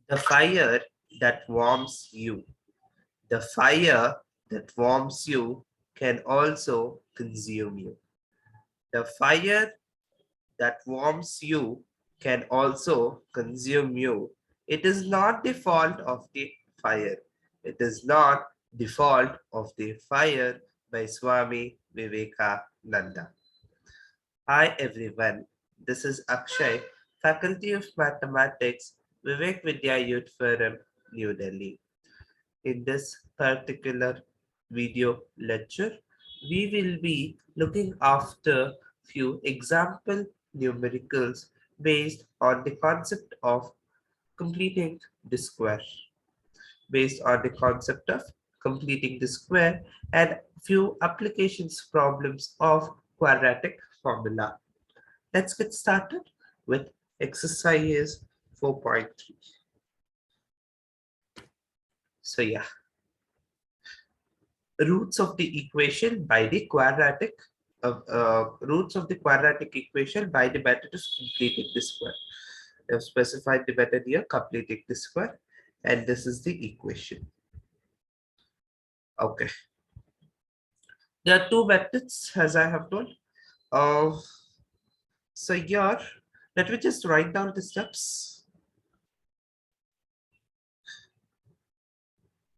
The fire that warms you. The fire that warms you can also consume you. The fire that warms you can also consume you. It is not the fault of the fire. It is not the fault of the fire by Swami Vivekananda. Hi everyone, this is Akshay, Faculty of Mathematics, Vivek Vidya Youth Forum, New Delhi. In this particular video lecture, we will be looking after few example numericals based on the concept of completing the square. Based on the concept of completing the square and few applications problems of quadratic formula. Let's get started with exercise 4.3. So yeah, roots of the equation by the quadratic roots of the quadratic equation by the method of completing the square. I have specified the method here, completing the square, and this is the equation. Okay, there are two methods as I have told. So here, let me just write down the steps.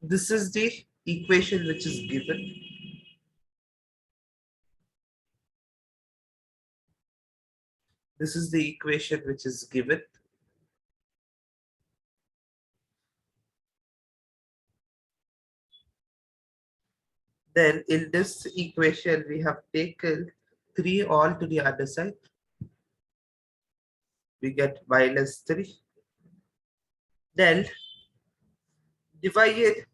This is the equation which is given. This is the equation which is given. Then in this equation, we have taken 3 all to the other side. We get minus 3. Then divide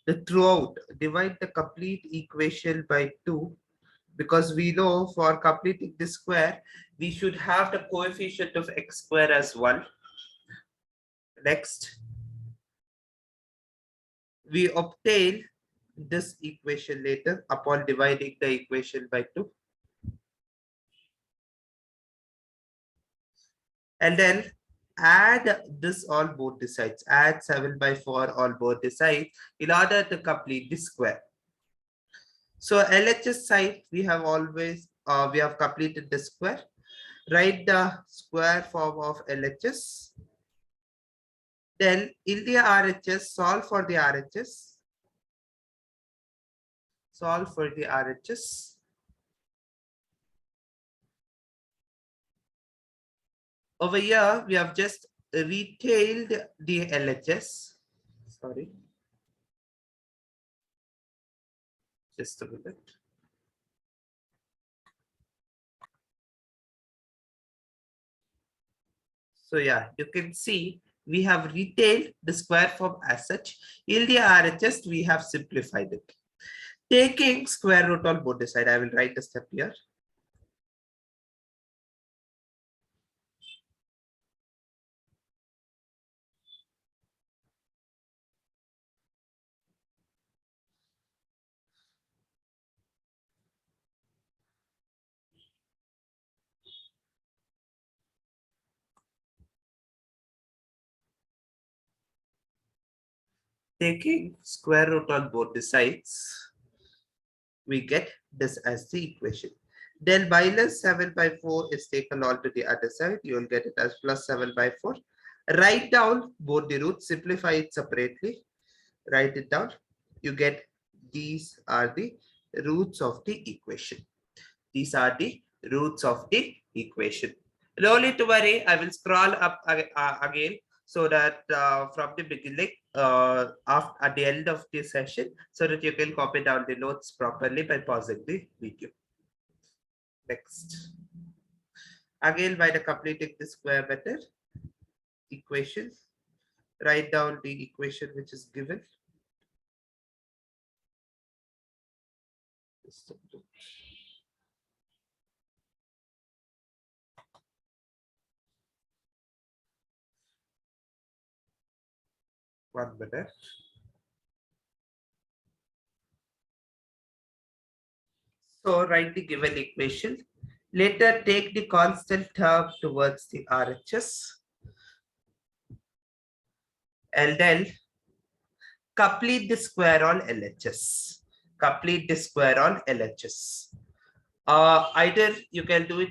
divide the complete equation by 2, because we know for completing the square, we should have the coefficient of x square as 1. Next, we obtain this equation later upon dividing the equation by 2. And then add this on both the sides. Add 7 by 4 on both the sides in order to complete the square. So LHS side, we have completed the square. Write the square form of LHS. Then in the RHS, solve for the RHS. Solve for the RHS. Over here, we have just retailed the LHS. Sorry. Just a minute. So yeah, you can see we have retailed the square form as such. In the RHS, we have simplified it. Taking square root on both the side, I will write a step here. Taking square root on both the sides, we get this as the equation. Then minus 7 by 4 is taken on to the other side. You will get it as plus 7 by 4. Write down both the roots, simplify it separately. Write it down. You get these are the roots of the equation. These are the roots of the equation. No need to worry, I will scroll up again so that from the beginning at the end of the session, so that you can copy down the notes properly by pausing the video. Next. Again, by the completing the square method equation, write down the equation which is given. One minute. So write the given equation. Later take the constant term towards the RHS. And then complete the square on LHS. Complete the square on LHS. Either you can do it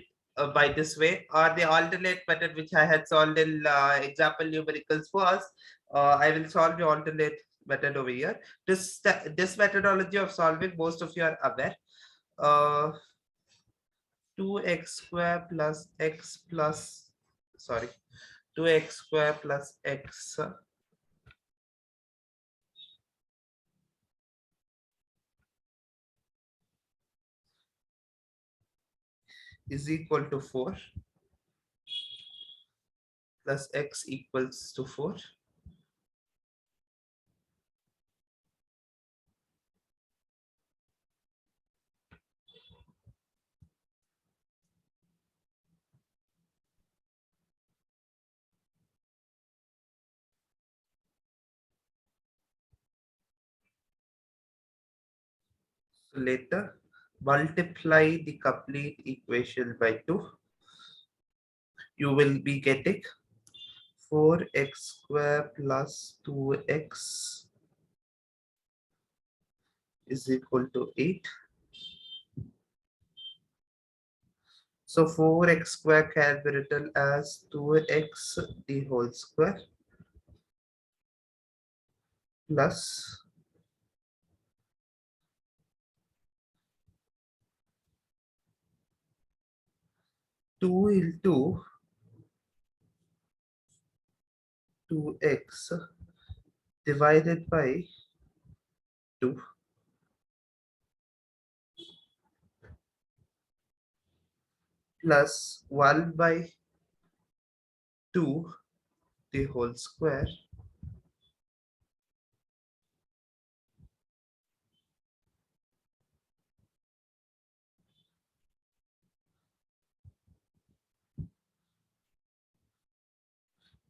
by this way, or the alternate method which I had solved in example numericals was, I will solve the alternate method over here. This methodology of solving, most of you are aware. Uh, 2x square plus x plus, sorry, 2x square plus x is equal to 4 plus x equals to 4. So later, multiply the complete equation by 2. You will be getting 4x square plus 2x is equal to 8. So 4x square can be written as 2x the whole square plus 2 into 2x divided by 2 plus 1 by 2 the whole square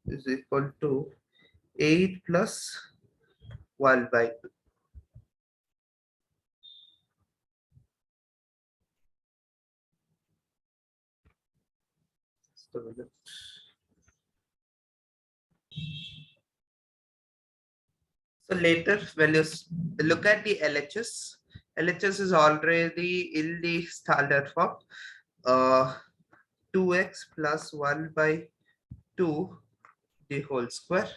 is equal to 8 plus 1 by 2. Just a minute. So later, when you look at the LHS, LHS is already in the standard form. 2x plus 1 by 2 the whole square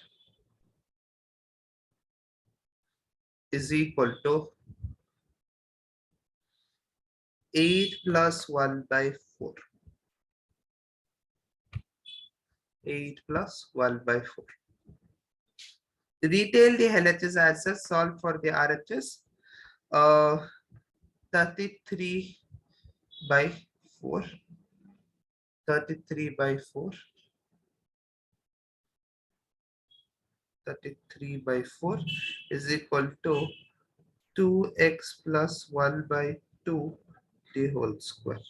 is equal to 8 plus 1 by 4. 8 plus 1 by 4. Detail the LHS answers, solve for the RHS. 33 by 4. 33 by 4. 33 by 4 is equal to 2x plus 1 by 2 the whole square.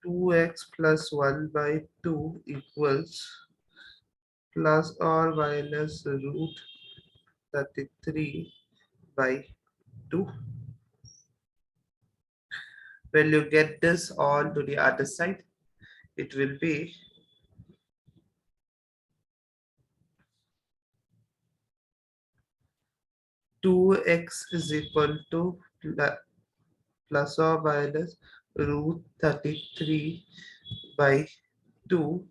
2x plus 1 by 2 equals plus or minus root 33 by 2. When you get this on to the other side, it will be 2x is equal to plus or minus root 33 by 2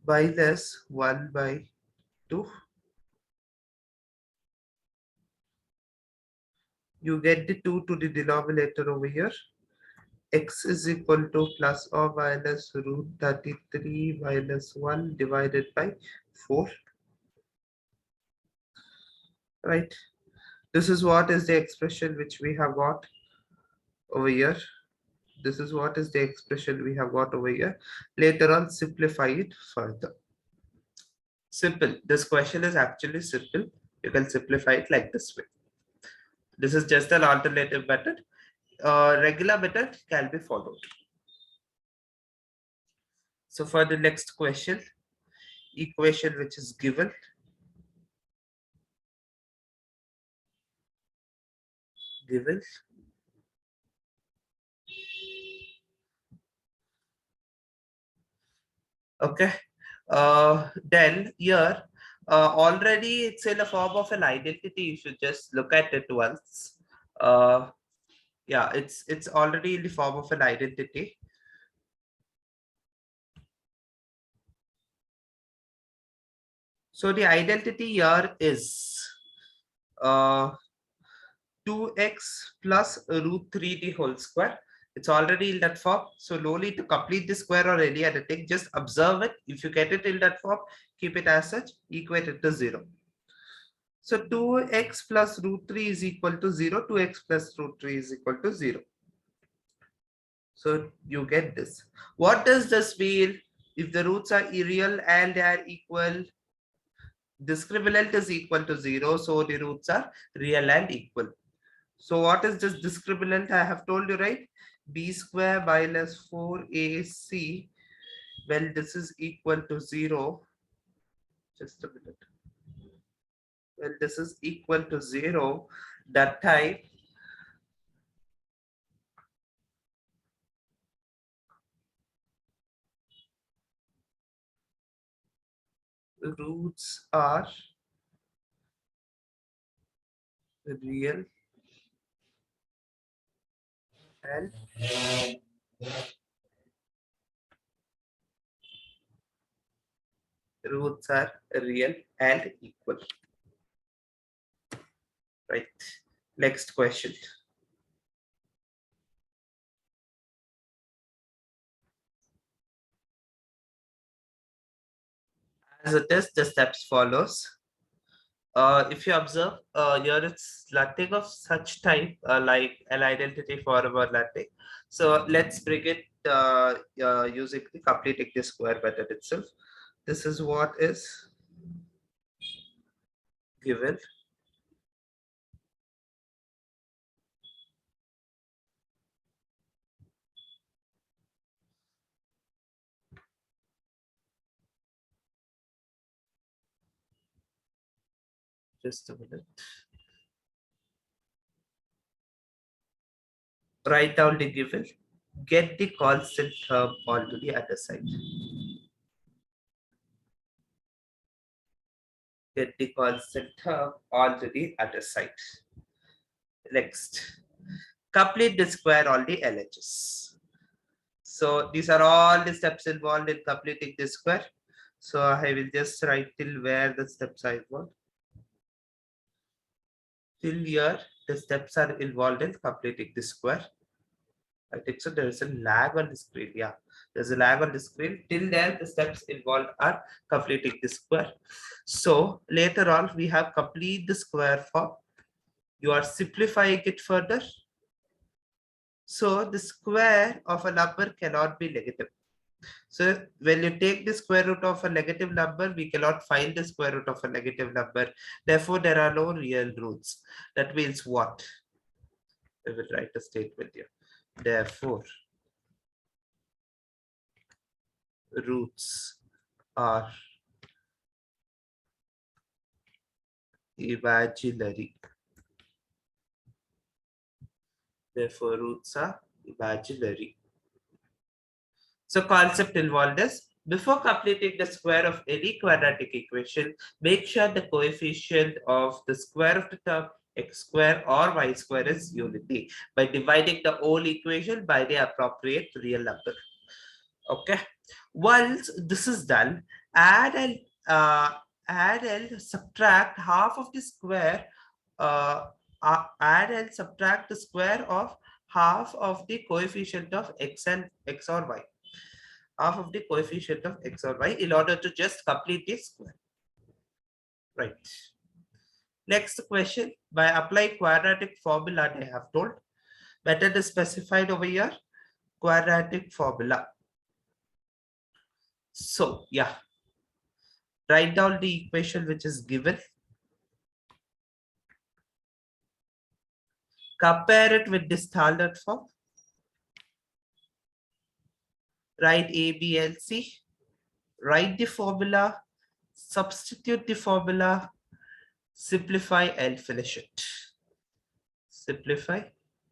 minus 1 by 2. You get the 2 to the denominator over here. X is equal to plus or minus root 33 minus 1 divided by 4. Right? This is what is the expression which we have got over here. This is what is the expression we have got over here. Later on, simplify it further. Simple. This question is actually simple. You can simplify it like this way. This is just an alternative method. Regular method can be followed. So for the next question, equation which is given. Given. Okay. Then here, already it's in a form of an identity. You should just look at it once. Uh, yeah, it's already in the form of an identity. So the identity here is uh, 2x plus root 3 the whole square. It's already in that form. So no need to complete the square or any other thing. Just observe it. If you get it in that form, keep it as such, equate it to 0. So 2x plus root 3 is equal to 0. 2x plus root 3 is equal to 0. So you get this. What does this mean? If the roots are irreal and they are equal, discriminant is equal to 0. So the roots are real and equal. So what is this discriminant? I have told you, right? B square minus 4ac. Well, this is equal to 0. Just a minute. Well, this is equal to 0. That time roots are real and roots are real and equal. Right. Next question. As it is, the steps follows. If you observe, here it's nothing of such type like an identity form or nothing. So let's bring it using the completing the square method itself. This is what is given. Just a minute. Write down the given. Get the constant term onto the other side. Get the constant term onto the other side. Next, complete the square on the LHS. So these are all the steps involved in completing this square. So I will just write till where the steps are involved. Till here, the steps are involved in completing the square. I think so. There is a lag on the screen. Yeah, there's a lag on the screen. Till then, the steps involved are completing the square. So later on, we have complete the square form. You are simplifying it further. So the square of a number cannot be negative. So when you take the square root of a negative number, we cannot find the square root of a negative number. Therefore, there are no real roots. That means what? I will write a statement here. Therefore, roots are imaginary. Therefore, roots are imaginary. So concept involved is before completing the square of any quadratic equation, make sure the coefficient of the square of the term x square or y square is unity by dividing the whole equation by the appropriate real number. Okay. Once this is done, add and uh, add and subtract half of the square. Add and subtract the square of half of the coefficient of x and x or y, half of the coefficient of x or y in order to just complete this square. Right. Next question. By applying quadratic formula, they have told. Method is specified over here. Quadratic formula. So, yeah. Write down the equation which is given. Compare it with the standard form. Write A, B, and C. Write the formula. Substitute the formula. Simplify and finish it. Simplify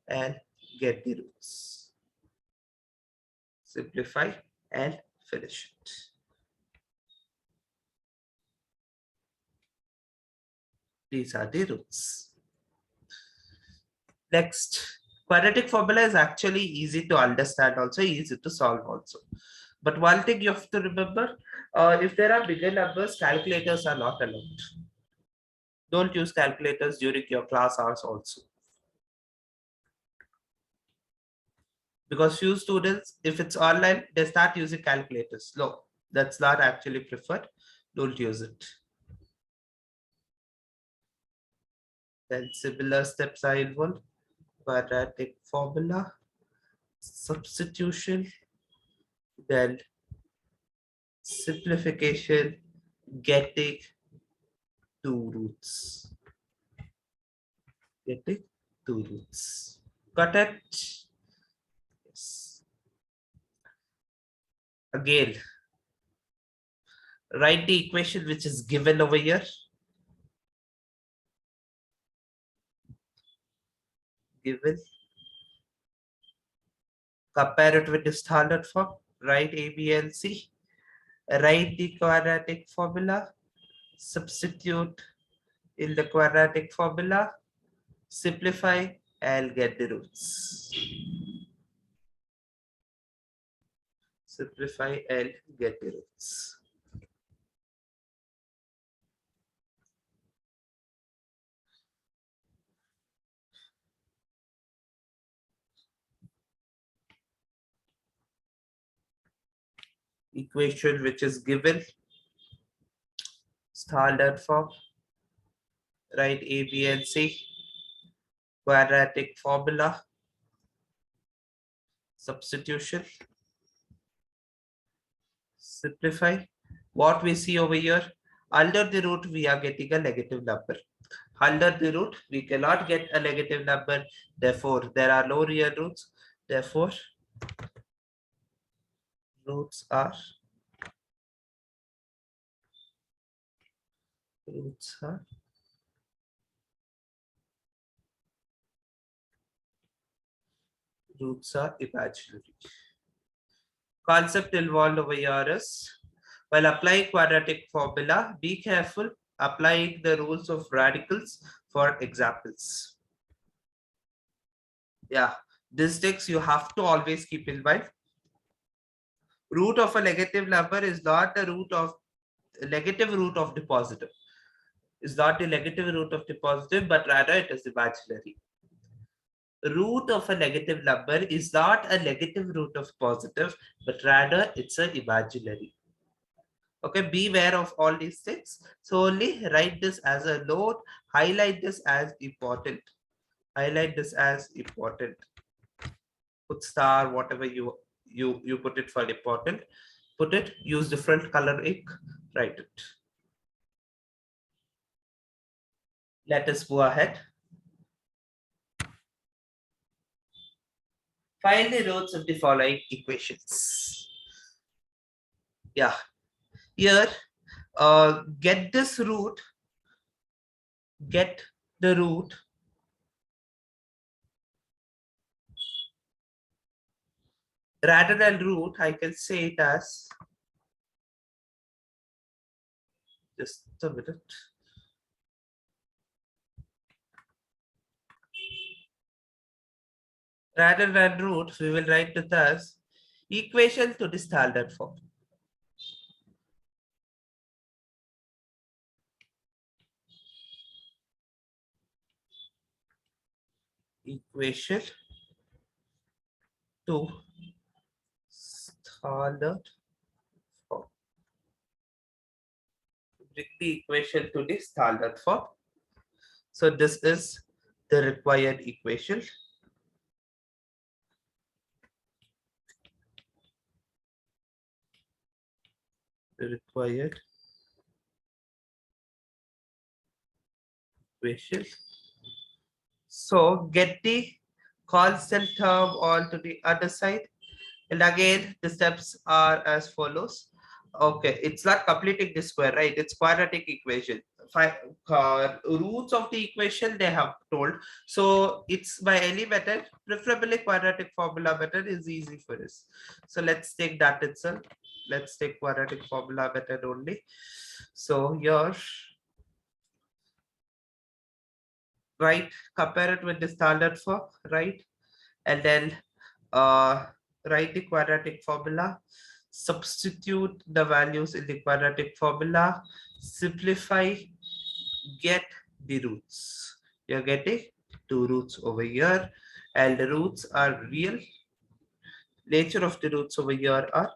and get the roots. Simplify and finish it. These are the roots. Next, quadratic formula is actually easy to understand, also easy to solve also. But one thing you have to remember, if there are bigger numbers, calculators are not allowed. Don't use calculators during your class hours also. Because few students, if it's online, they start using calculators. No, that's not actually preferred. Don't use it. Then similar steps are involved. Quadratic formula, substitution, then simplification, getting two roots. Getting two roots. Got it? Yes. Again, write the equation which is given over here. Given. Compare it with the standard form. Write A, B, and C. Write the quadratic formula. Substitute in the quadratic formula. Simplify and get the roots. Simplify and get the roots. Equation which is given, standard form, write A, B, and C, quadratic formula, substitution, simplify. What we see over here, under the root we are getting a negative number. Under the root we cannot get a negative number, therefore there are no real roots, therefore roots are roots are roots are imaginary. Concept involved over here is, while applying quadratic formula, be careful applying the rules of radicals for examples. Yeah, these things you have to always keep in mind. Root of a negative number is not the root of negative root of the positive. Is not the negative root of the positive, but rather it is imaginary. Root of a negative number is not a negative root of positive, but rather it's an imaginary. Okay, beware of all these things. So only write this as a note, highlight this as important. Highlight this as important. Put star, whatever you put it for important. Put it, use different color ink, write it. Let us go ahead. Find the roots of the following equations. Yeah, here get this root, get the root rather than root, I can say it as, just a minute. Rather than root, we will write it as equation to the standard form. Equation to standard form. Bring the equation to the standard form. So this is the required equation. The required equation. So get the constant term on to the other side. And again, the steps are as follows. Okay, it's not completing the square, right? It's quadratic equation. Five roots of the equation they have told. So it's by any method, preferably quadratic formula method is easy for us. So let's take that itself. Let's take quadratic formula method only. So here right? Compare it with the standard form, right? And then uh, write the quadratic formula, substitute the values in the quadratic formula, simplify, get the roots. You're getting two roots over here, and the roots are real. Nature of the roots over here are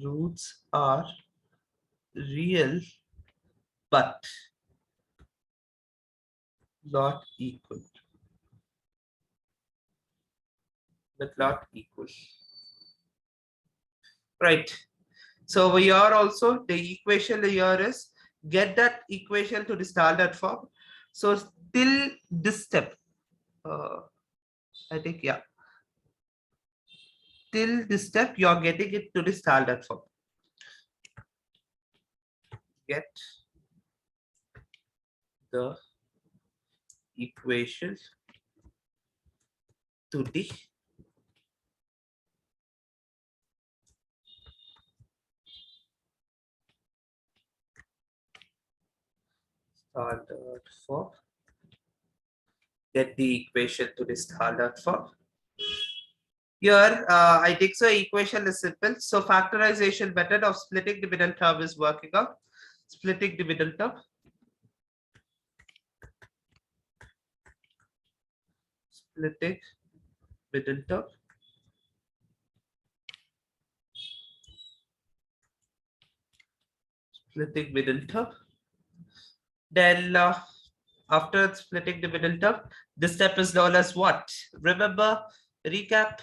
roots are real but not equal. But not equal. Right. So over here also the equation here is get that equation to the standard form. So till this step, uh, I think yeah, till this step you are getting it to the standard form. Get the equation to the standard form. Get the equation to the standard form. Here, I think so. Equation is simple. So factorization method of splitting the middle term is working out. Splitting the middle term. Splitting middle term. Splitting middle term. Then after splitting the middle term, this step is known as what? Remember, recap.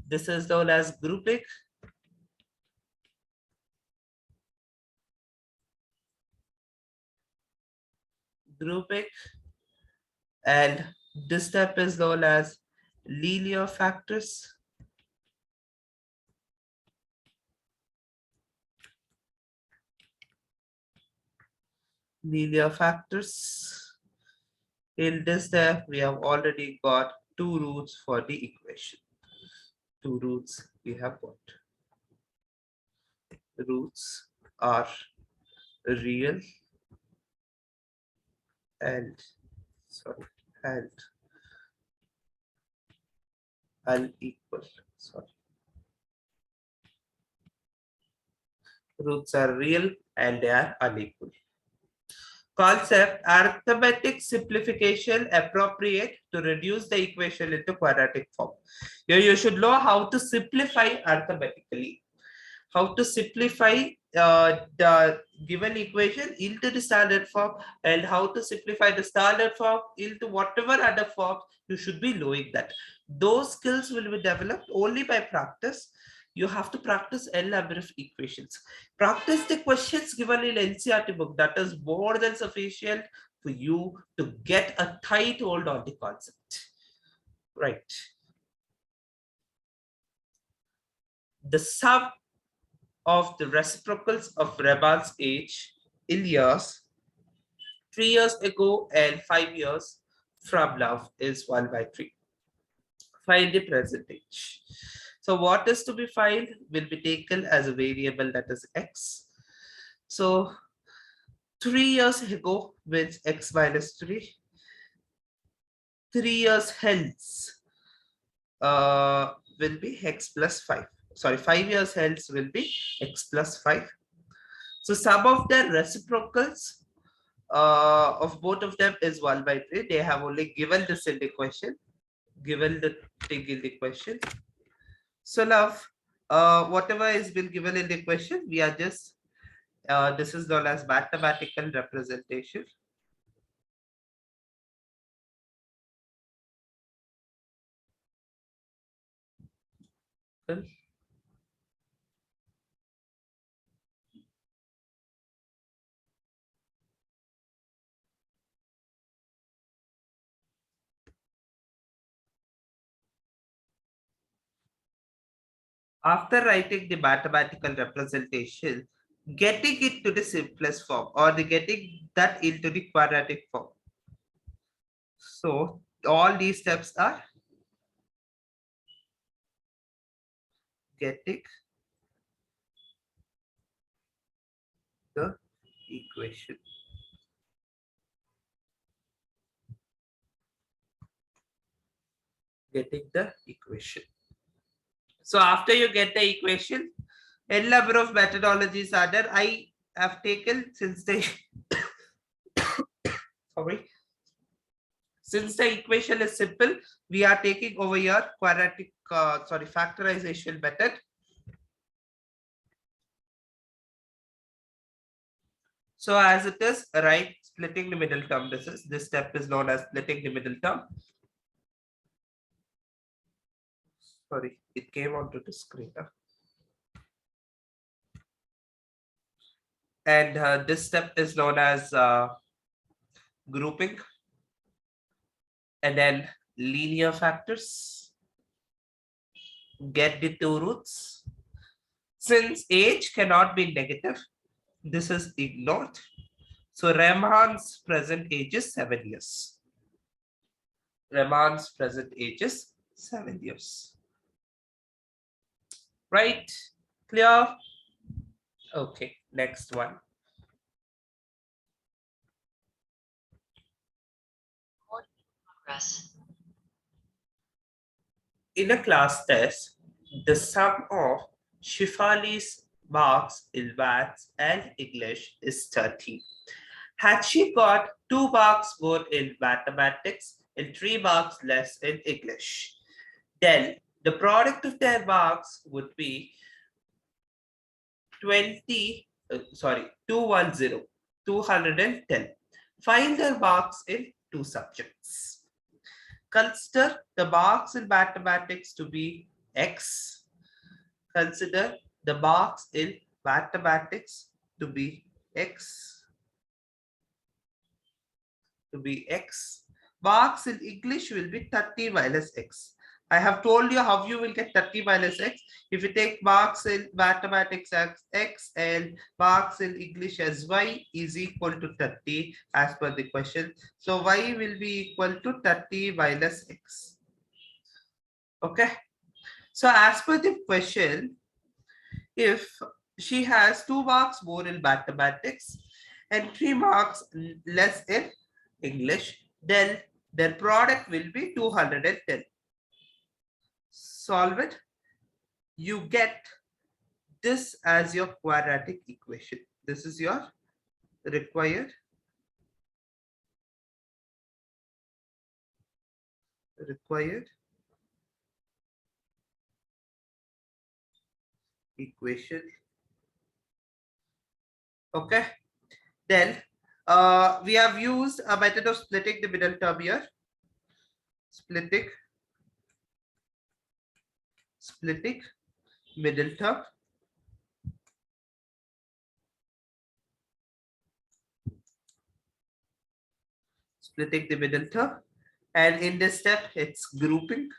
This is known as grouping. Grouping. And this step is known as linear factors. Linear factors. In this step, we have already got two roots for the equation. Two roots we have got. Roots are real and sorry and unequal. Sorry. Roots are real and they are unequal. Concept arithmetic simplification appropriate to reduce the equation into quadratic form. Here you should know how to simplify arithmetically, how to simplify the given equation into the standard form, and how to simplify the standard form into whatever other form. You should be knowing that. Those skills will be developed only by practice. You have to practice n number of equations. Practice the questions given in NCERT book. That is more than sufficient for you to get a tight hold on the concept. Right. The sum of the reciprocals of Reman's age in years 3 years ago and 5 years from now is 1 by 3. Find the percentage. So what is to be found will be taken as a variable, that is x. So 3 years ago means x minus 3. 3 years hence will be x plus 5. Sorry, 5 years hence will be x plus 5. So sum of their reciprocals of both of them is 1 by 3. They have only given this in the question. Given the thing in the question. So now, whatever has been given in the question, we are just, this is known as mathematical representation. After writing the mathematical representation, getting it to the simplest form or the getting that into the quadratic form. So all these steps are getting the equation getting the equation. So after you get the equation, n number of methodologies are there. I have taken since the sorry, since the equation is simple, we are taking over here quadratic factorization method. So as it is, right, splitting the middle term. This step is known as splitting the middle term. Sorry, it came onto the screen. And this step is known as grouping, and then linear factors. Get the two roots. Since age cannot be negative, this is ignored. So Rahman's present age is 7 years. Rahman's present age is 7 years. Right? Clear? Okay, next one. In a class test, the sum of Shifali's marks in maths and English is 30. Had she got 2 marks more in mathematics and 3 marks less in English, then the product of their marks would be 210. Find their marks in 2 subjects. Consider the marks in mathematics to be X. Consider the marks in mathematics to be X. Marks in English will be 30 minus X. I have told you how you will get 30 minus X. If you take marks in mathematics as X and marks in English as Y is equal to 30 as per the question. So Y will be equal to 30 minus X. Okay. So as per the question, if she has 2 marks more in mathematics and 3 marks less in English, then their product will be 210. Solve it. You get this as your quadratic equation. This is your required equation. Okay. Then we have used a method of splitting the middle term here. Splitting middle term. Splitting the middle term. And in this step, it's grouping.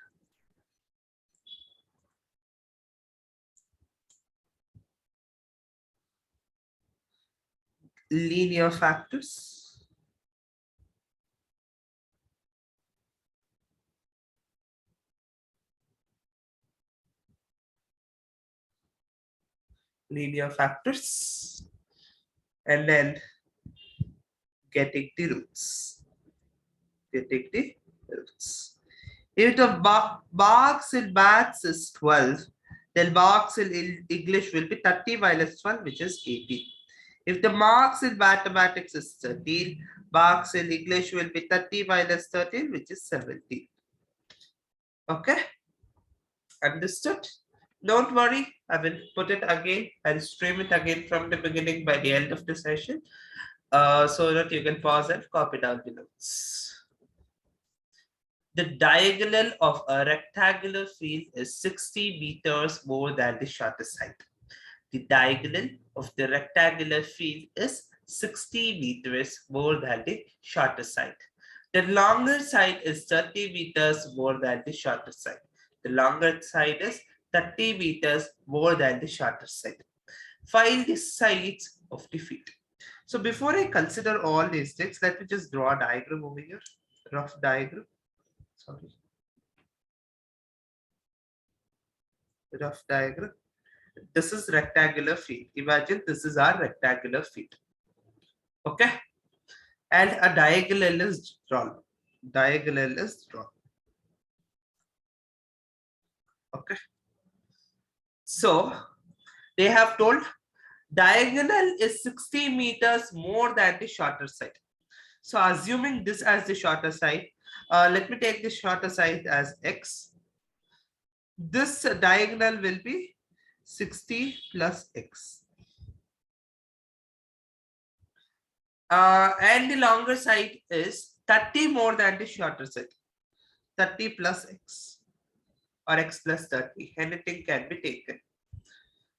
Linear factors. And then getting the roots. If the marks in maths is 12, then marks in English will be 30 minus 12, which is 18. If the marks in mathematics is 13, marks in English will be 30 minus 13, which is 17. Okay? Understood? Don't worry, I will put it again. I'll stream it again from the beginning by the end of the session, so that you can pause and copy down the notes. The diagonal of a rectangular field is 60 meters more than the shortest side. The diagonal of the rectangular field is 60 meters more than the shortest side. The longer side is 30 meters more than the shorter side. The longer side is 30 meters more than the shorter side. Find the sides of the field. So before I consider all these things, let me just draw a diagram over here. Rough diagram. Sorry. Rough diagram. This is rectangular field. Imagine this is our rectangular field. Okay. And a diagonal is drawn. Okay. So they have told diagonal is 60 meters more than the shorter side. So assuming this as the shorter side, let me take the shorter side as x. This diagonal will be 60 plus x. And the longer side is 30 more than the shorter side. 30 plus x or x plus 30. Anything can be taken.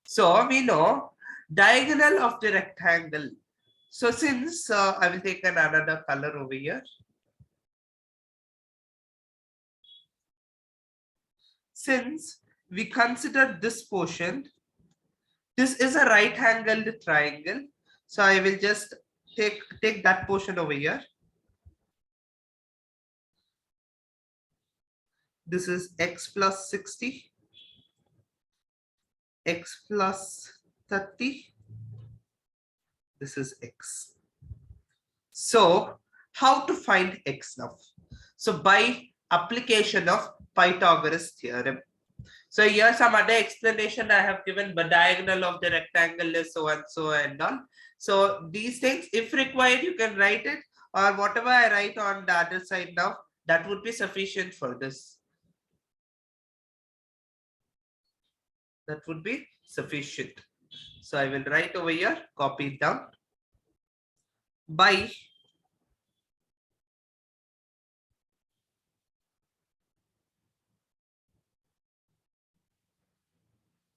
So we know diagonal of the rectangle. So since I will take another color over here. Since we consider this portion, this is a right angled triangle. So I will just take that portion over here. This is x plus 60, x plus 30. This is x. So how to find x now? So by application of Pythagoras theorem. So here some other explanation I have given, but diagonal of the rectangle is so and so and all. So these things, if required, you can write it, or whatever I write on the other side now, that would be sufficient for this. That would be sufficient. So I will write over here, copy it down. By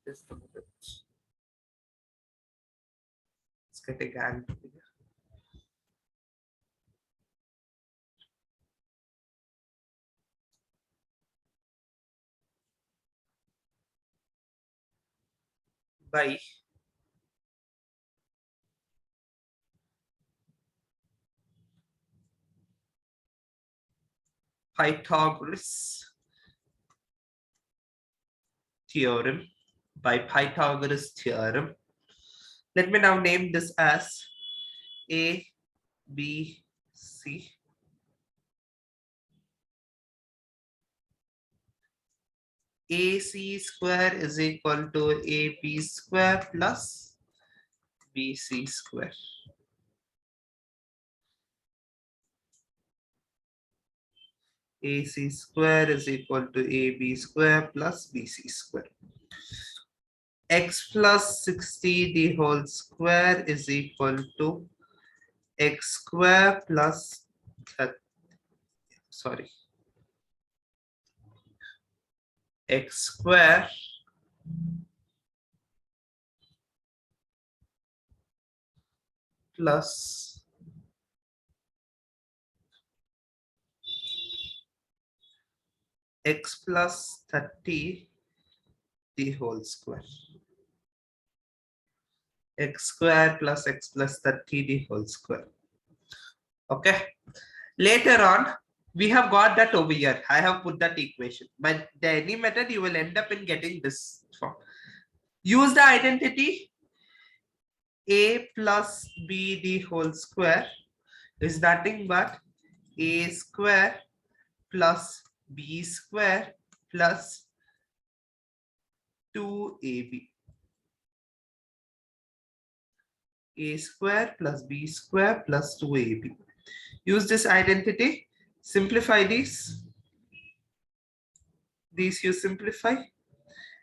just a minute. It's getting angry. By Pythagoras theorem. By Pythagoras theorem. Let me now name this as A, B, C. AC square is equal to AB square plus BC square. AC square is equal to AB square plus BC square. X plus 60 the whole square is equal to x square plus x square plus x plus 30 the whole square. X square plus x plus 30 the whole square. Okay. Later on, we have got that over here. I have put that equation. But the any method, you will end up in getting this form. Use the identity a plus b the whole square is nothing but a square plus b square plus 2ab. A square plus b square plus 2ab. Use this identity. Simplify these. These you simplify.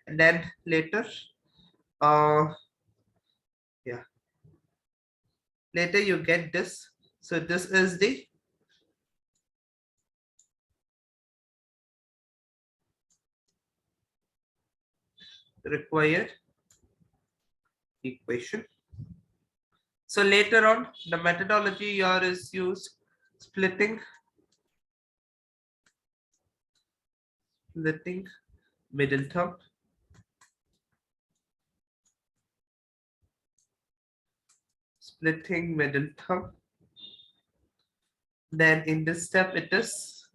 And then later, yeah. Later you get this. So this is the required equation. So later on, the methodology here is used splitting middle term. Splitting middle term. Then in this step it is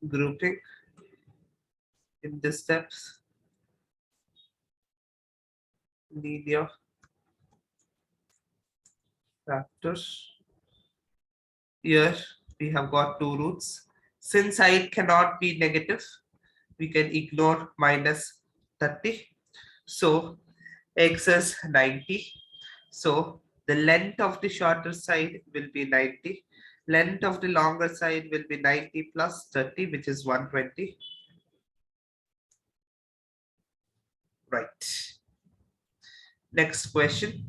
grouping. In this steps, linear factors. Here we have got two roots. Since side cannot be negative, we can ignore minus 30. So x is 90. So the length of the shorter side will be 90. Length of the longer side will be 90 plus 30, which is 120. Right. Next question.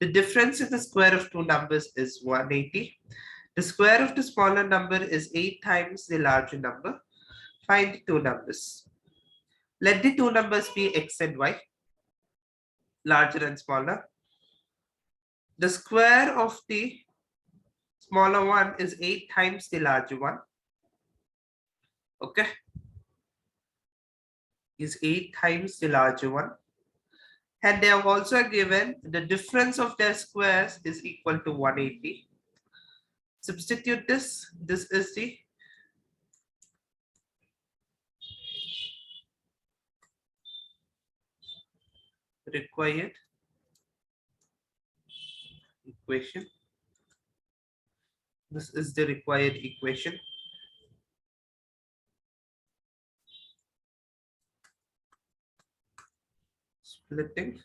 The difference in the square of two numbers is 180. The square of the smaller number is 8 times the larger number. Find the two numbers. Let the two numbers be x and y, larger and smaller. The square of the smaller one is 8 times the larger one. Okay. Is 8 times the larger one. And they have also given the difference of their squares is equal to 180. Substitute this. This is the required equation. This is the required equation. Splitting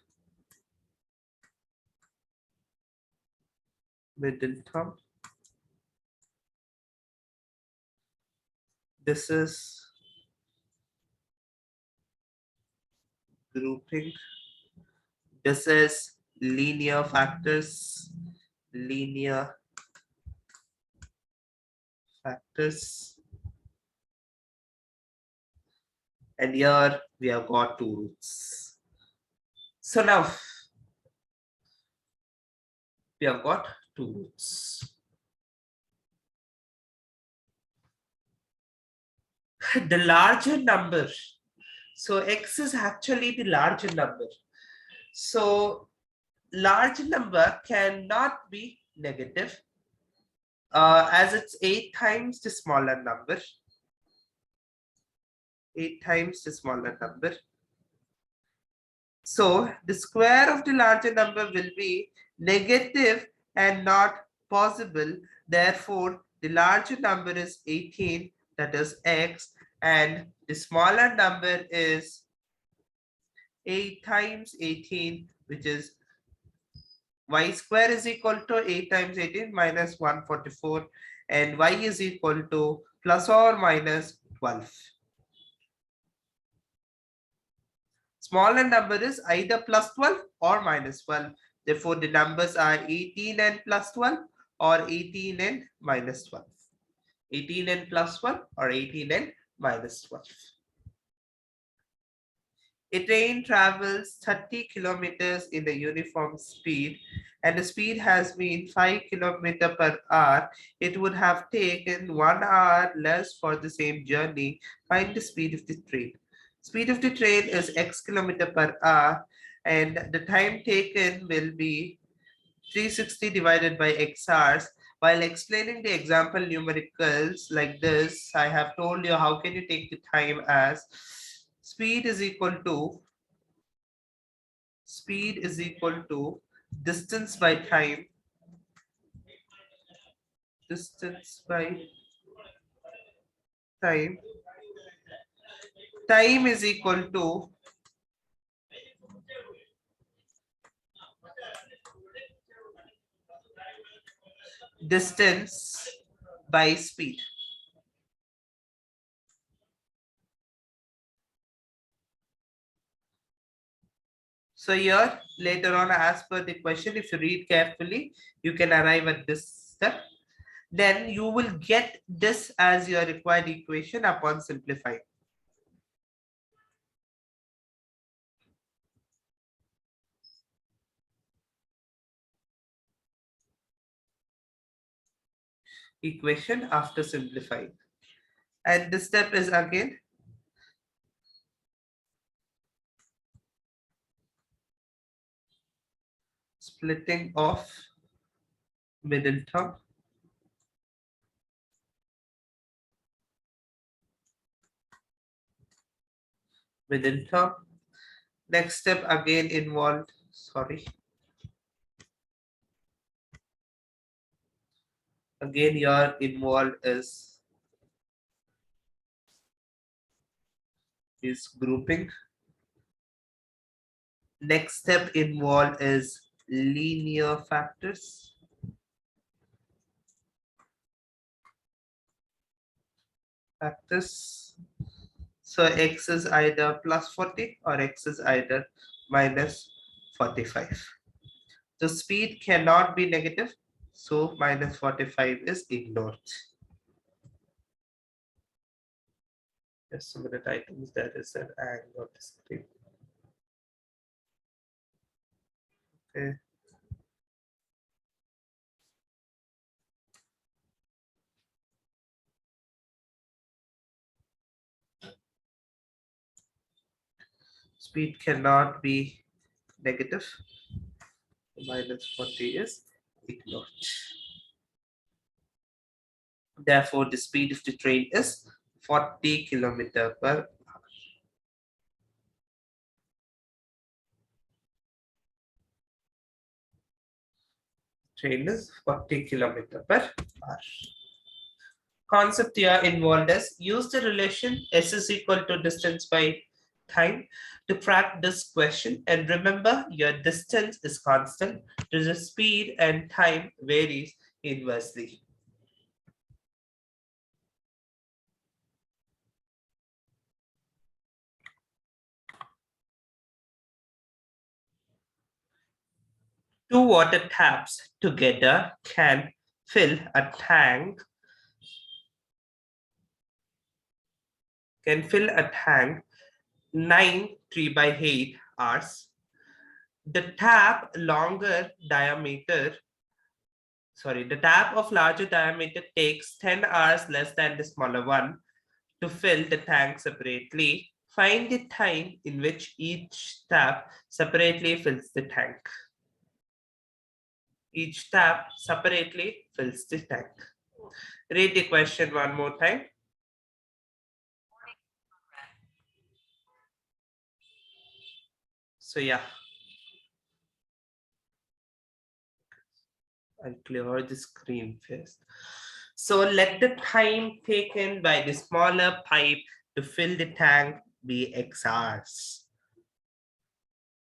middle term. This is grouping. This is linear factors. Linear factors. And here we have got two roots. So now we have got two roots. The larger number. So x is actually the larger number. So large number cannot be negative as it's 8 times the smaller number. 8 times the smaller number. So the square of the larger number will be negative and not possible. Therefore, the larger number is 18, that is x, and the smaller number is 8 times 18, which is y square is equal to 8 times 18 minus 144, and y is equal to plus or minus 12. Smaller number is either plus 12 or minus 12. Therefore, the numbers are 18 and plus 12 or 18 and minus 12. 18 and plus 12 or 18 and minus 12. A train travels 30 kilometers in a uniform speed and the speed has been 5 kilometers per hour. It would have taken 1 hour less for the same journey. Find the speed of the train. Speed of the train is x kilometer per hour and the time taken will be 360 divided by x hours. While explaining the example numericals like this, I have told you how can you take the time as speed is equal to distance by time. Distance by time. Time is equal to distance by speed. So here, later on, as per the question, if you read carefully, you can arrive at this step. Then you will get this as your required equation upon simplifying. Equation after simplifying. And this step is again splitting of middle term. Middle term. Next step again involved, Again, your involved is grouping. Next step involved is linear factors. So x is either plus 40 or x is either minus 45. The speed cannot be negative, so minus 45 is ignored. Just a minute, items, there is an angle on the screen. Okay. Speed cannot be negative. Minus 40 is ignored. Therefore, the speed of the train is 40 kilometer per hour. Train is 40 kilometer per hour. Concept here involved is use the relation s is equal to distance by time to track this question, and remember your distance is constant, the speed and time varies inversely. Two water taps together can fill a tank 9 3/8 hours. The tap of larger diameter takes 10 hours less than the smaller one to fill the tank separately. Find the time in which each tap separately fills the tank. Each tap separately fills the tank. Read the question one more time. So yeah, I'll clear the screen first. So let the time taken by the smaller pipe to fill the tank be x hours.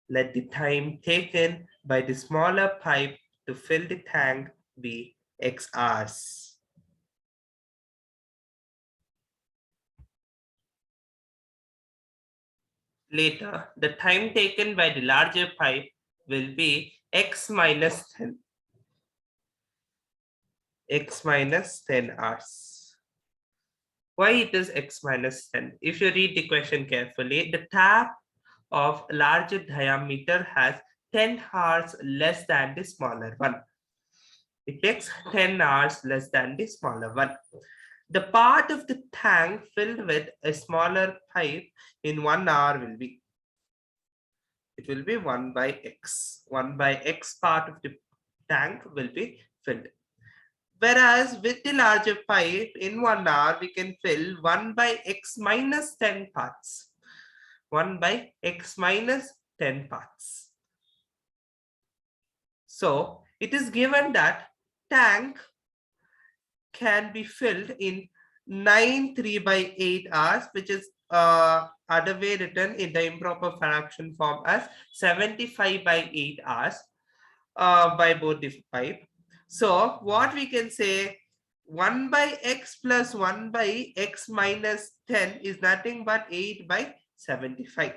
Let the time taken by the smaller pipe to fill the tank be x hours. Later, the time taken by the larger pipe will be x minus 10. X minus 10 hours. Why it is x minus 10? If you read the question carefully, the tap of larger diameter has 10 hours less than the smaller one. It takes 10 hours less than the smaller one. The part of the tank filled with a smaller pipe in 1 hour will be, it will be 1 by x. 1 by x part of the tank will be filled. Whereas with the larger pipe, in 1 hour, we can fill 1 by x minus 10 parts. 1 by x minus 10 parts. So it is given that tank can be filled in 9 3/8 hours, which is other way written in the improper fraction form as 75/8 hours by both the pipe. So what we can say, 1 by x plus 1 by x minus 10 is nothing but 8 by 75.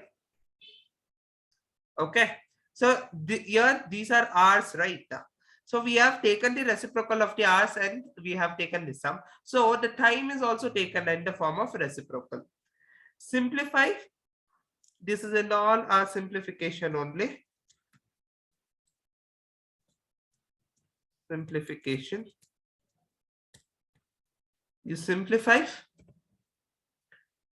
Okay. So here these are r's, right? So we have taken the reciprocal of the r's and we have taken the sum. So the time is also taken in the form of reciprocal. Simplify. This is an all our simplification only. Simplification. You simplify.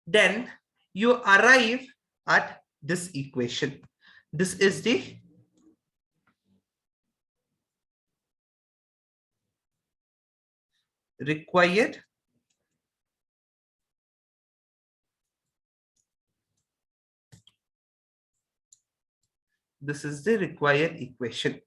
Then you arrive at this equation. This is the required equation.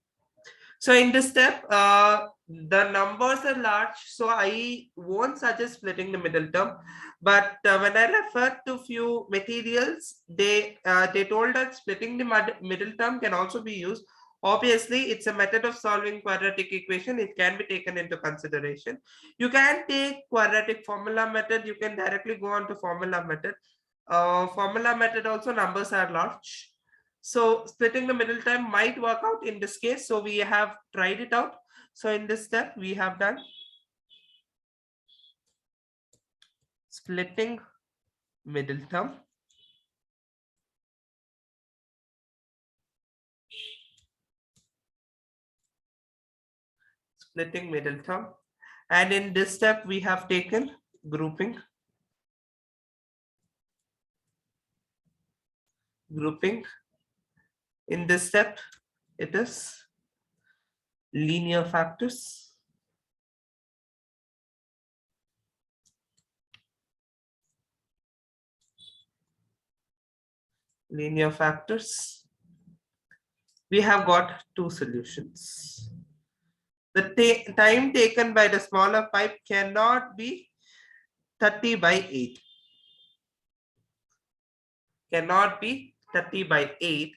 So in this step, the numbers are large, so I won't suggest splitting the middle term. But when I refer to few materials, they told that splitting the middle term can also be used. Obviously, it's a method of solving quadratic equation. It can be taken into consideration. You can take quadratic formula method. You can directly go on to formula method. Formula method also numbers are large. So splitting the middle term might work out in this case. So we have tried it out. So in this step, we have done splitting middle term. Splitting middle term. And in this step, we have taken grouping. Grouping. In this step, it is linear factors. Linear factors. We have got two solutions. The time taken by the smaller pipe cannot be 30 by 8. Cannot be 30 by 8.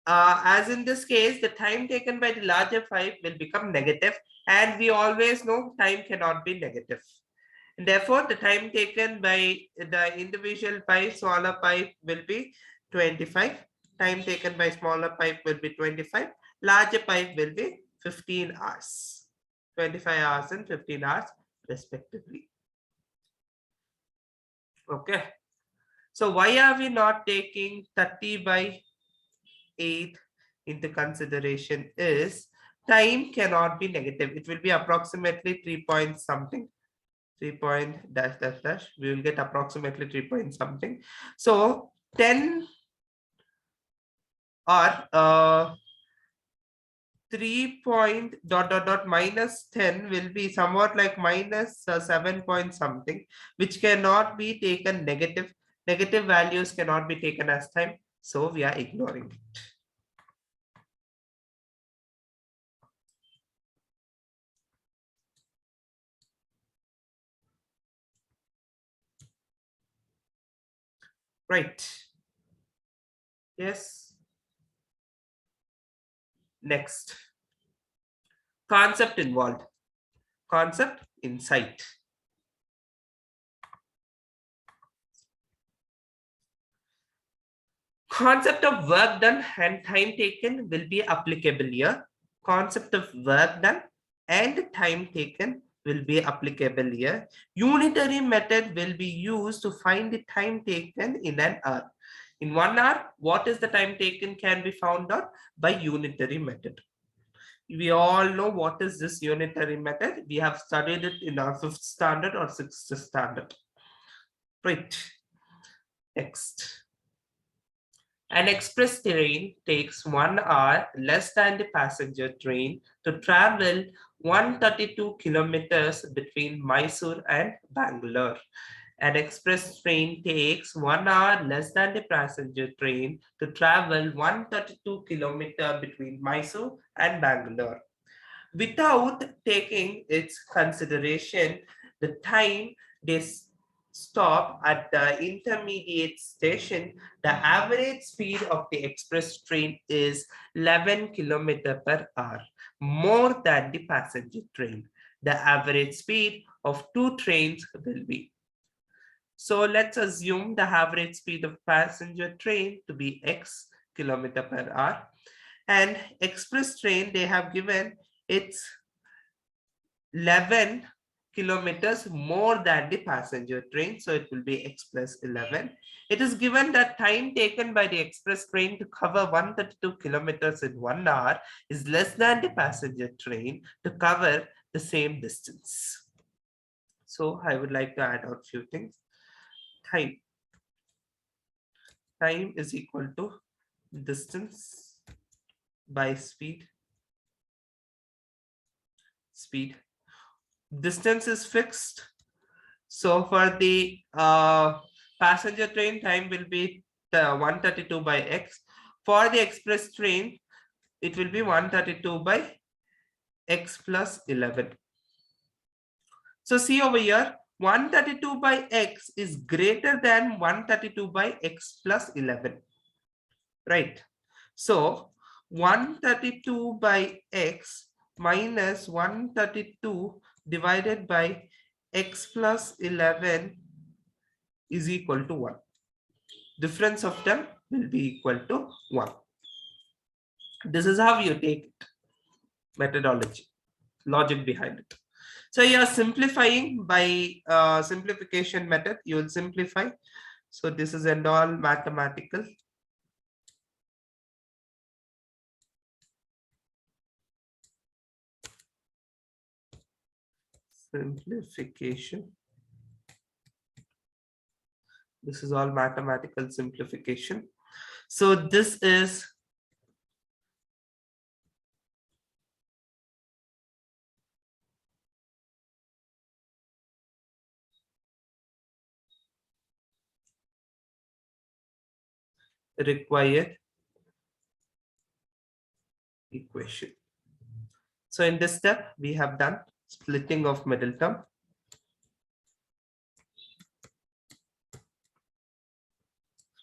As in this case, the time taken by the larger pipe will become negative, and we always know time cannot be negative. And therefore, the time taken by the individual pipe, smaller pipe will be 25. Time taken by smaller pipe will be 25. Larger pipe will be 15 hours. 25 hours and 15 hours respectively. Okay. So why are we not taking 30 by 8 into consideration is time cannot be negative. It will be approximately 3 point something. 3 point dash dash dash. We will get approximately 3 point something. So 10 or 3 point dot dot dot minus 10 will be somewhat like minus 7 point something, which cannot be taken negative. Negative values cannot be taken as time. So we are ignoring it. Right. Yes. Next. Concept involved. Concept insight. Concept of work done and time taken will be applicable here. Concept of work done and time taken will be applicable here. Unitary method will be used to find the time taken in an hour. In 1 hour, what is the time taken can be found out by unitary method. We all know what is this unitary method. We have studied it in our 5th standard or 6th standard. Right. Next. An express train takes 1 hour less than the passenger train to travel 132 kilometers between Mysore and Bangalore. An express train takes 1 hour less than the passenger train to travel 132 kilometers between Mysore and Bangalore. Without taking its consideration the time they stop at the intermediate station, the average speed of the express train is 11 km per hour, more than the passenger train. The average speed of two trains will be. So let's assume the average speed of passenger train to be x kilometer per hour, and express train they have given it's 11 kilometers more than the passenger train, so it will be x plus 11. It is given that time taken by the express train to cover 132 kilometers in 1 hour is less than the passenger train to cover the same distance. So I would like to add out a few things. Time is equal to distance by speed. Distance is fixed. So for the passenger train, time will be 132 by x. For the express train, it will be 132 by x plus 11. So see over here, 132 by x is greater than 132 by x plus 11, right? So 132 by x minus 132 divided by x plus 11 is equal to 1. Difference of them will be equal to 1. This is how you take it. Methodology, logic behind it. So you are simplifying by simplification method. You will simplify. So this is and all mathematical. Simplification. This is all mathematical simplification. So this is required equation. So in this step, we have done splitting of middle term.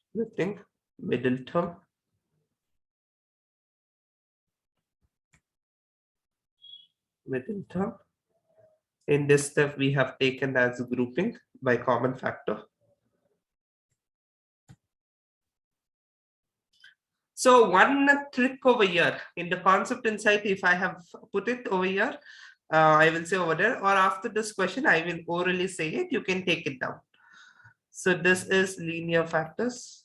Splitting middle term. Middle term. In this step, we have taken as grouping by common factor. So one trick over here in the concept insight, if I have put it over here, I will say over there, or after this question, I will orally say it. You can take it down. So this is linear factors.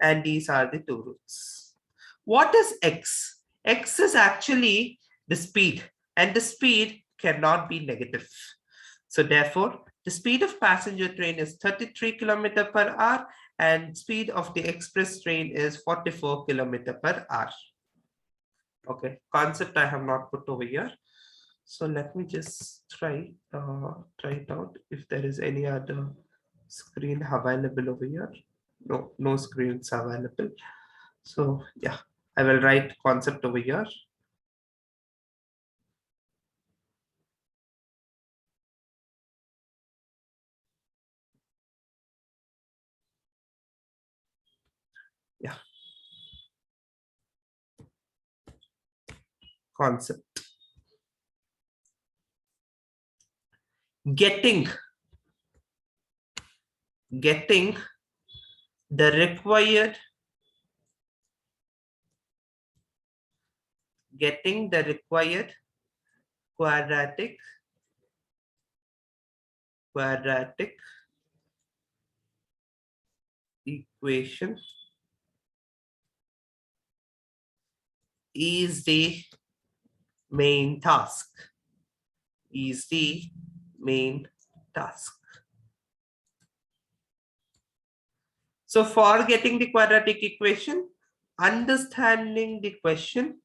And these are the two roots. What is x? X is actually the speed, and the speed cannot be negative. So therefore, the speed of passenger train is 33 km per hour and speed of the express train is 44 km per hour. Okay, concept I have not put over here. So let me just try it out if there is any other screen available over here. No screens available. So yeah, I will write concept over here. Yeah. Concept. Getting the required quadratic equation is the main task. So for getting the quadratic equation, understanding the question,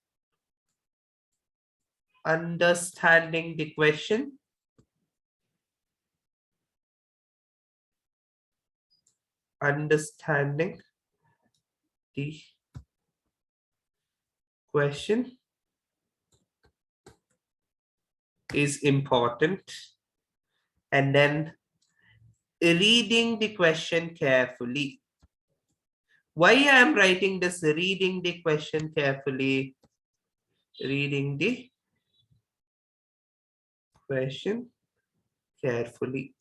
understanding the question is important, and then reading the question carefully. Why I am writing this reading the question carefully? Reading the question carefully.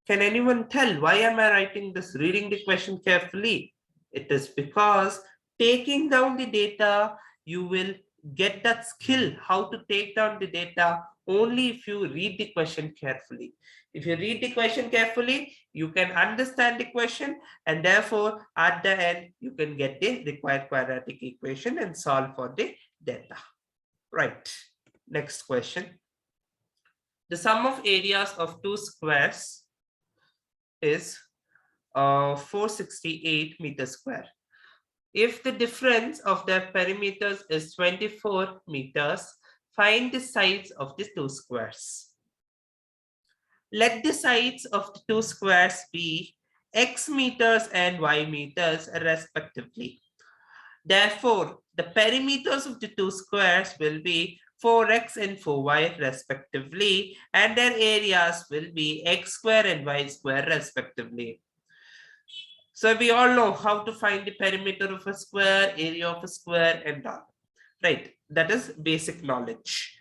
Can anyone tell why am I writing this reading the question carefully? It is because taking down the data, you will get that skill how to take down the data only if you read the question carefully. If you read the question carefully, you can understand the question, and therefore at the end you can get the required quadratic equation and solve for the data. Right. Next question. The sum of areas of two squares is 468 meters square. If the difference of their perimeters is 24 meters, find the sides of the two squares. Let the sides of the two squares be x meters and y meters respectively. Therefore, the perimeters of the two squares will be 4x and 4y respectively, and their areas will be x square and y square respectively. So we all know how to find the perimeter of a square, area of a square, and all. Right, that is basic knowledge.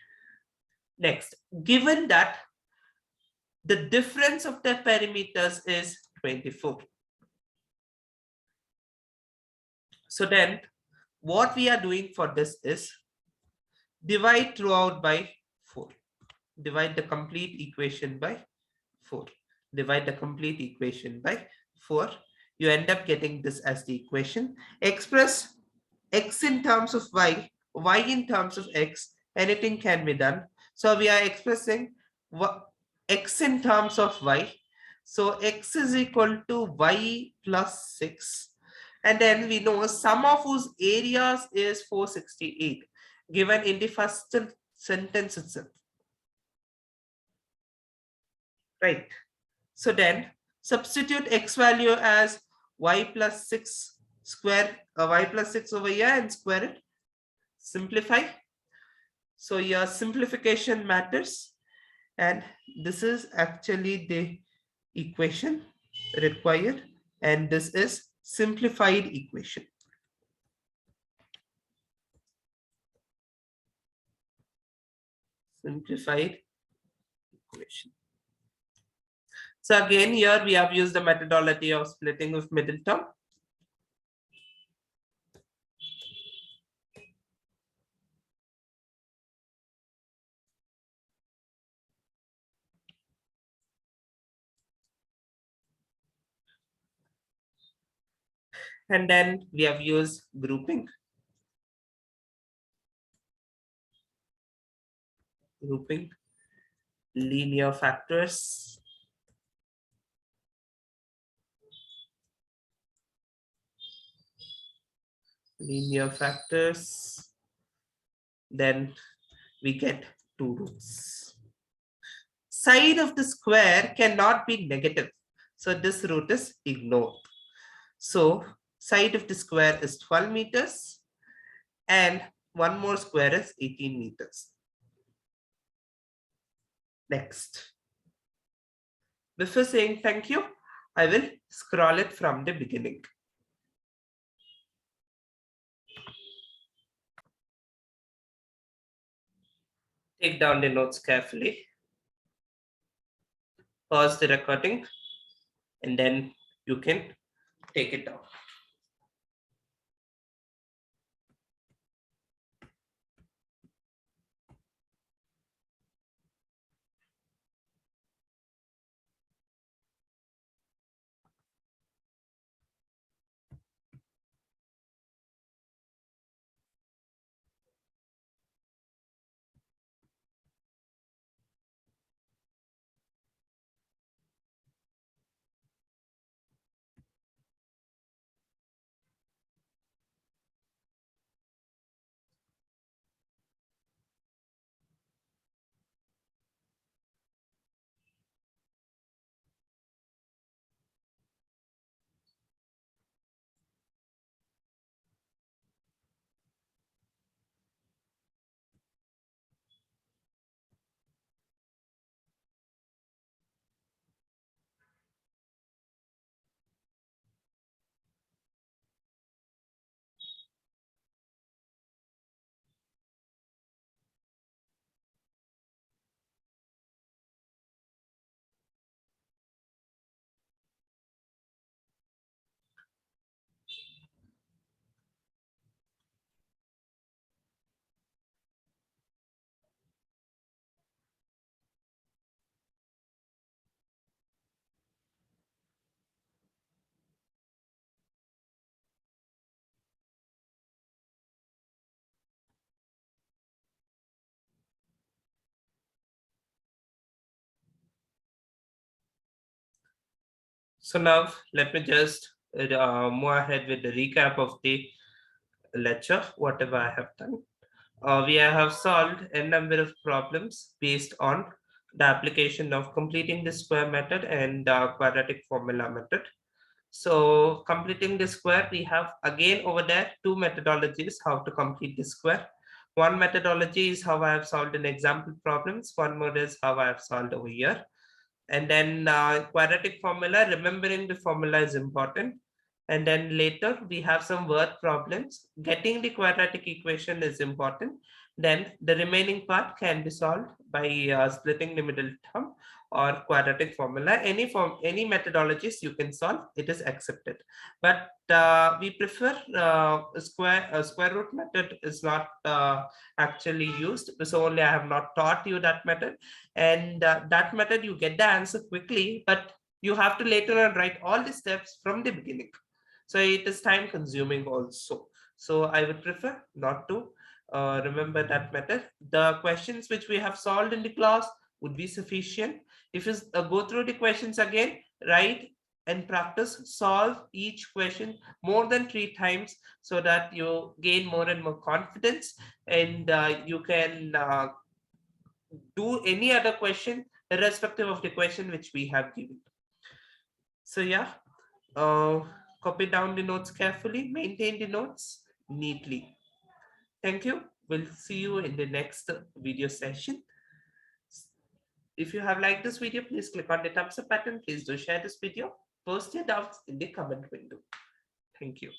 Next, given that the difference of the perimeters is 24. So then what we are doing for this is divide throughout by 4. Divide the complete equation by 4. Divide the complete equation by 4. You end up getting this as the equation. Express x in terms of y in terms of x. Anything can be done. So we are expressing x in terms of y. So x is equal to y plus 6. And then we know sum of whose areas is 468 given in the first sentence itself. Right. So then substitute x value as y plus 6 square, y plus 6 over here and square it. Simplify. So your simplification matters. And this is actually the equation required. And this is simplified equation. Simplified equation. So again, here we have used the methodology of splitting of middle term. And then we have used grouping. Grouping, linear factors. Linear factors. Then we get two roots. Side of the square cannot be negative. So this root is ignored. So side of the square is 12 meters and one more square is 18 meters. Next. Before saying thank you, I will scroll it from the beginning. Take down the notes carefully. Pause the recording and then you can take it down. So now let me just move ahead with the recap of the lecture, whatever I have done. We have solved a number of problems based on the application of completing the square method and quadratic formula method. So completing the square, we have again over there two methodologies how to complete the square. One methodology is how I have solved in example problems. One more is how I have solved over here. And then quadratic formula, remembering the formula is important. And then later we have some word problems. Getting the quadratic equation is important. Then the remaining part can be solved by splitting the middle term or quadratic formula. Any methodologies you can solve, it is accepted. But we prefer square root method is not actually used. So only I have not taught you that method, and that method you get the answer quickly, but you have to later on write all the steps from the beginning, so it is time consuming also. So I would prefer not to remember that method. The questions which we have solved in the class would be sufficient. If you go through the questions again, write and practice solve each question more than 3 times, so that you gain more and more confidence, and you can do any other question irrespective of the question which we have given. So yeah, uh, copy down the notes carefully, maintain the notes neatly. Thank you. We'll see you in the next video session. If you have liked this video, please click on the thumbs up button. Please do share this video. Post your doubts in the comment window. Thank you.